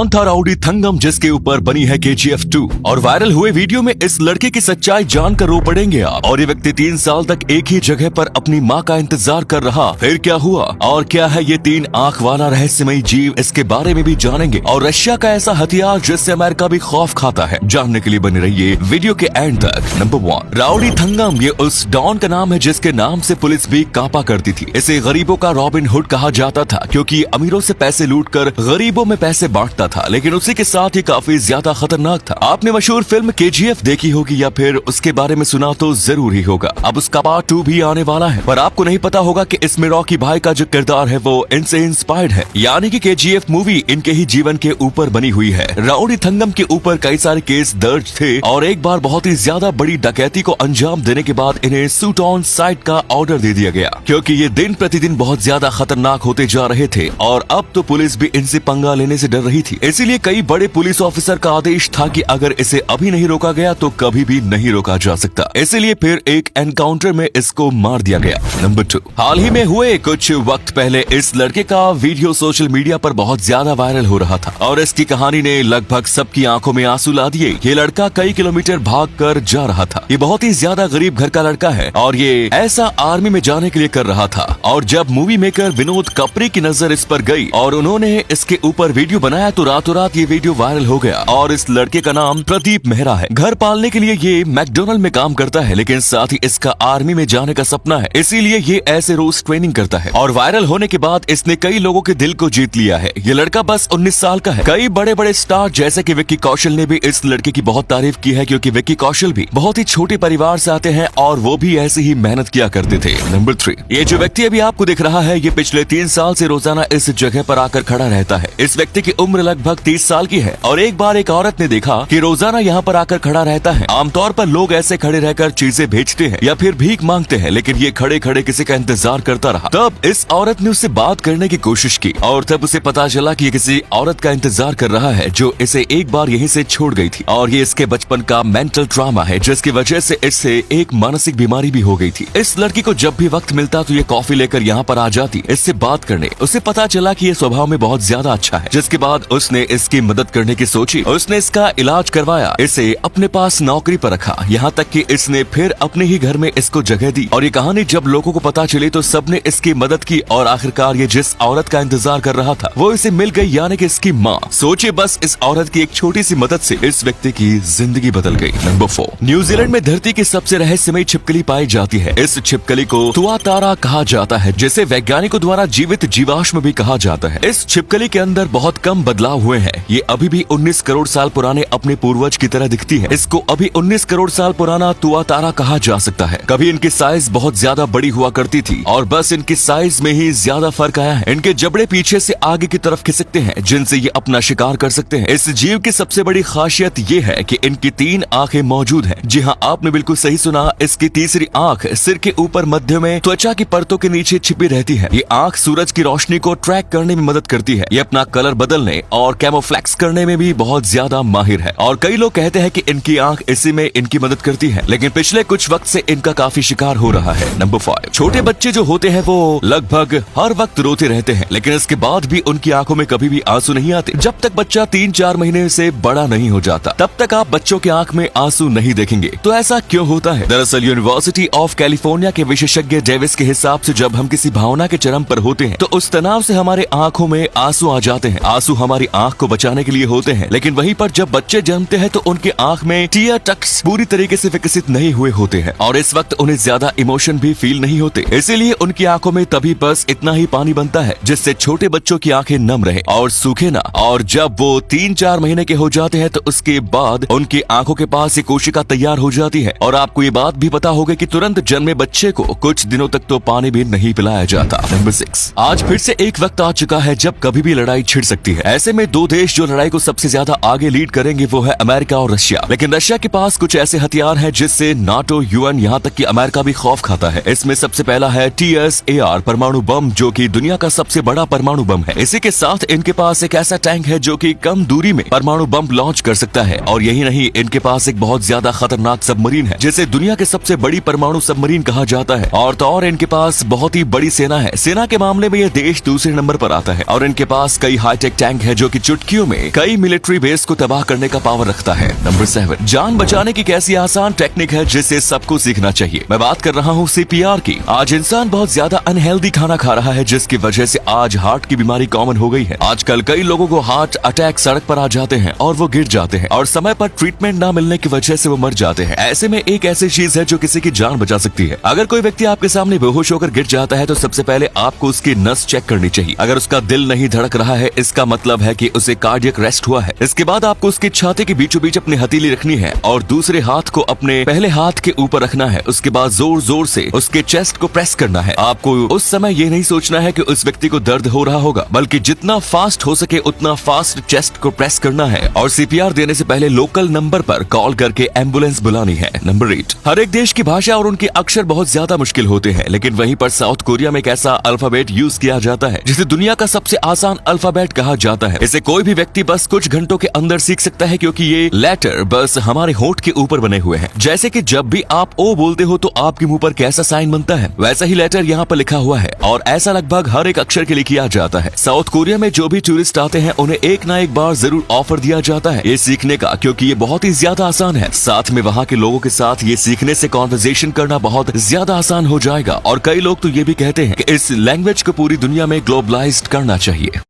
कौन था राउडी थंगम जिसके ऊपर बनी है KGF 2? और वायरल हुए वीडियो में इस लड़के की सच्चाई जानकर रो पड़ेंगे आप। और ये व्यक्ति 3 साल तक एक ही जगह पर अपनी माँ का इंतजार कर रहा, फिर क्या हुआ और क्या है ये 3 आंख वाला रहस्यमयी जीव, इसके बारे में भी जानेंगे। और रशिया का ऐसा हथियार जिससे अमेरिका भी खौफ खाता है, जानने के लिए बने रहिए वीडियो के एंड तक। Number 1, rowdy Thangam. ये उस डॉन का नाम है जिसके नाम से पुलिस भी कांपा करती थी। इसे गरीबों का रॉबिन हुड कहा जाता था क्योंकि अमीरों से पैसे लूटकर गरीबों में पैसे बांटता था, लेकिन उसी के साथ ही काफी ज्यादा खतरनाक था। आपने मशहूर फिल्म KGF देखी होगी या फिर उसके बारे में सुना तो जरूर ही होगा। अब उसका पार्ट 2 भी आने वाला है, पर आपको नहीं पता होगा कि इसमें रॉकी भाई का जो किरदार है वो इनसे इंस्पायर्ड है, यानी कि KGF मूवी इनके ही जीवन के ऊपर बनी हुई है। राउडी थंगम के ऊपर कई सारे केस दर्ज थे और एक बार बहुत ही ज्यादा बड़ी डकैती को अंजाम देने के बाद इन्हें शूट ऑन साइट का ऑर्डर दे दिया गया क्योंकि ये दिन प्रतिदिन बहुत ज्यादा खतरनाक होते जा रहे थे और अब तो पुलिस भी इनसे पंगा लेने से डर रही थी। इसीलिए कई बड़े पुलिस ऑफिसर का आदेश था कि अगर इसे अभी नहीं रोका गया तो कभी भी नहीं रोका जा सकता। इसीलिए फिर एक एनकाउंटर में इसको मार दिया गया। नंबर 2, हाल ही में हुए कुछ वक्त पहले इस लड़के का वीडियो सोशल मीडिया पर बहुत ज्यादा वायरल हो रहा था और इसकी कहानी ने लगभग सबकी आंखों में आंसू ला दिए। ये लड़का कई किलोमीटर भाग कर जा रहा था। ये बहुत ही ज्यादा गरीब घर का लड़का है और ये ऐसा आर्मी में जाने के लिए कर रहा था। और जब मूवी मेकर विनोद कपरी की नजर इस पर गई और उन्होंने इसके ऊपर वीडियो बनाया तो रातों रात ये वीडियो वायरल हो गया। और इस लड़के का नाम प्रदीप मेहरा है। घर पालने के लिए ये मैकडोनल्ड में काम करता है, लेकिन साथ ही इसका आर्मी में जाने का सपना है, इसीलिए ये ऐसे रोज ट्रेनिंग करता है। और वायरल होने के बाद इसने कई लोगों के दिल को जीत लिया है। ये लड़का बस 19 साल का है। कई बड़े बड़े स्टार जैसे कि विक्की कौशल ने भी इस लड़के की बहुत तारीफ की है क्योंकि विक्की कौशल भी बहुत ही छोटे परिवार से आते हैं और वो भी ऐसे ही मेहनत किया करते थे। नंबर 3, ये जो व्यक्ति अभी आपको दिख रहा है ये पिछले 3 साल से रोजाना इस जगह पर आकर खड़ा रहता है। इस व्यक्ति की उम्र लगभग 30 साल की है और एक बार एक औरत ने देखा कि रोजाना यहाँ पर आकर खड़ा रहता है। आमतौर पर लोग ऐसे खड़े रहकर चीजें बेचते हैं या फिर भीख मांगते हैं, लेकिन ये खड़े खड़े किसी का इंतजार करता रहा। तब इस औरत ने उससे बात करने की कोशिश की और तब उसे पता चला कि ये किसी औरत का इंतजार कर रहा है जो इसे एक बार यहीं से छोड़ गई थी और ये इसके बचपन का मेंटल ट्रॉमा है जिसकी वजह से इससे एक मानसिक बीमारी भी हो गई थी। इस लड़की को जब भी वक्त मिलता तो ये कॉफी लेकर यहाँ पर आ जाती इससे बात करने। उसे पता चला कि ये स्वभाव में बहुत ज्यादा अच्छा है, जिसके बाद उसने इसकी मदद करने की सोची। उसने इसका इलाज करवाया, इसे अपने पास नौकरी पर रखा, यहाँ तक कि इसने फिर अपने ही घर में इसको जगह दी। और ये कहानी जब लोगों को पता चली तो सबने इसकी मदद की और आखिरकार ये जिस औरत का इंतजार कर रहा था वो इसे मिल गई, यानी कि इसकी माँ। सोचिए बस इस औरत की एक छोटी सी मदद से इस व्यक्ति की जिंदगी बदल गई। नंबर 4, न्यूजीलैंड में धरती की सबसे रहस्यमयी छिपकली पाई जाती है। इस छिपकली को तुआतारा कहा जाता है, जिसे वैज्ञानिकों द्वारा जीवित जीवाश्म भी कहा जाता है। इस छिपकली के अंदर बहुत कम बदलाव हुए हैं। ये अभी भी 19 करोड़ साल पुराने अपने पूर्वज की तरह दिखती है। इसको अभी 19 करोड़ साल पुराना तुआतारा कहा जा सकता है। कभी इनकी साइज बहुत ज्यादा बड़ी हुआ करती थी और बस इनकी साइज में ही ज्यादा फर्क आया है। इनके जबड़े पीछे से आगे की तरफ खिसकते हैं जिनसे ये अपना शिकार कर सकते हैं। इस जीव की सबसे बड़ी खासियत ये है कि इनकी 3 आंखें मौजूद हैं। जी हाँ, आपने बिल्कुल सही सुना, इसकी तीसरी आंख सिर के ऊपर मध्य में त्वचा की परतों के नीचे छिपी रहती है। ये आंख सूरज की रोशनी को ट्रैक करने में मदद करती है। ये अपना कलर बदलने और कैमोफ्लेक्स करने में भी बहुत ज्यादा माहिर है और कई लोग कहते हैं कि इनकी आंख इसी में इनकी मदद करती है, लेकिन पिछले कुछ वक्त से इनका काफी शिकार हो रहा है। नंबर 5, छोटे बच्चे जो होते हैं वो लगभग हर वक्त रोते रहते हैं, लेकिन इसके बाद भी उनकी आंखों में कभी भी आंसू नहीं आते। जब तक बच्चा 3-4 महीने से बड़ा नहीं हो जाता तब तक आप बच्चों की आंख में आंसू नहीं देखेंगे। तो ऐसा क्यों होता है? दरअसल यूनिवर्सिटी ऑफ कैलिफोर्निया के विशेषज्ञ डेविस के हिसाब से जब हम किसी भावना के चरम पर होते हैं तो उस तनाव से हमारे आंखों में आंसू आ जाते हैं। आंसू हमारी आंख को बचाने के लिए होते हैं, लेकिन वहीं पर जब बच्चे जन्मते हैं तो उनकी आंख में टीयर डक्ट्स पूरी तरीके से विकसित नहीं हुए होते हैं और इस वक्त उन्हें ज्यादा इमोशन भी फील नहीं होते। इसीलिए उनकी आंखों में तभी बस इतना ही पानी बनता है जिससे छोटे बच्चों की आंखें नम रहे और सूखे ना। और जब वो 3-4 महीने के हो जाते हैं तो उसके बाद उनकी आंखों के पास एक कोशिका तैयार हो जाती है। और आपको ये बात भी पता होगी कि तुरंत जन्मे बच्चे को कुछ दिनों तक तो पानी भी नहीं पिलाया जाता। नंबर 6, आज फिर से एक वक्त आ चुका है जब कभी भी लड़ाई छिड़ सकती है। ऐसे में 2 देश जो लड़ाई को सबसे ज्यादा आगे लीड करेंगे वो है अमेरिका और रशिया। लेकिन रशिया के पास कुछ ऐसे हथियार हैं जिससे नाटो, यूएन, यहाँ तक कि अमेरिका भी खौफ खाता है। इसमें सबसे पहला है TSAR परमाणु बम, जो कि दुनिया का सबसे बड़ा परमाणु बम है। इसी के साथ इनके पास एक ऐसा टैंक है जो कि कम दूरी में परमाणु बम लॉन्च कर सकता है। और यही नहीं, इनके पास एक बहुत ज्यादा खतरनाक सबमरीन है जिसे दुनिया के सबसे बड़ी परमाणु सबमरीन कहा जाता है। और तो और इनके पास बहुत ही बड़ी सेना है। सेना के मामले में ये देश दूसरे नंबर पर आता है और इनके पास कई हाईटेक टैंक है जो कि चुटकियों में कई मिलिट्री बेस को तबाह करने का पावर रखता है। नंबर 7, जान बचाने की कैसी आसान टेक्निक है जिसे सबको सीखना चाहिए। मैं बात कर रहा हूँ CPR की। आज इंसान बहुत ज्यादा अनहेल्दी खाना खा रहा है, जिसकी वजह से आज हार्ट की बीमारी कॉमन हो गई है। आजकल कई लोगों को हार्ट अटैक सड़क पर आ जाते हैं और वो गिर जाते हैं और समय पर ट्रीटमेंट ना मिलने की वजह से वो मर जाते हैं। ऐसे में एक ऐसी चीज है जो किसी की जान बचा सकती है। अगर कोई व्यक्ति आपके सामने बेहोश होकर गिर जाता है तो सबसे पहले आपको उसकी नस चेक करनी चाहिए। अगर उसका दिल नहीं धड़क रहा है, इसका मतलब है कि उसे कार्डियक रेस्ट हुआ है। इसके बाद आपको उसकी छाती के बीचों बीच अपनी हथेली रखनी है और दूसरे हाथ को अपने पहले हाथ के ऊपर रखना है। उसके बाद जोर जोर से उसके चेस्ट को प्रेस करना है। आपको उस समय ये नहीं सोचना है कि उस व्यक्ति को दर्द हो रहा होगा, बल्कि जितना फास्ट हो सके उतना फास्ट चेस्ट को प्रेस करना है और CPR देने से पहले लोकल नंबर पर कॉल करके एम्बुलेंस बुलानी है। नंबर 8, हर एक देश की भाषा और उनके अक्षर बहुत ज्यादा मुश्किल होते हैं, लेकिन वहीं पर साउथ कोरिया में एक ऐसा अल्फाबेट यूज किया जाता है जिसे दुनिया का सबसे आसान अल्फाबेट कहा जाता है। इसे कोई भी व्यक्ति बस कुछ घंटों के अंदर सीख सकता है, क्योंकि ये लेटर बस हमारे होंठ के ऊपर बने हुए हैं। जैसे कि जब भी आप ओ बोलते हो तो आपके मुंह पर कैसा साइन बनता है, वैसा ही लेटर यहाँ पर लिखा हुआ है और ऐसा लगभग हर एक अक्षर के लिए किया जाता है। साउथ कोरिया में जो भी टूरिस्ट आते हैं उन्हें एक ना एक बार जरूर ऑफर दिया जाता है ये सीखने का, क्योंकि ये बहुत ही ज्यादा आसान है। साथ में वहाँ के लोगों के साथ ये सीखने से कॉन्वर्सेशन करना बहुत ज्यादा आसान हो जाएगा और कई लोग तो ये भी कहते हैं कि इस लैंग्वेज को पूरी दुनिया में ग्लोबलाइज्ड करना चाहिए।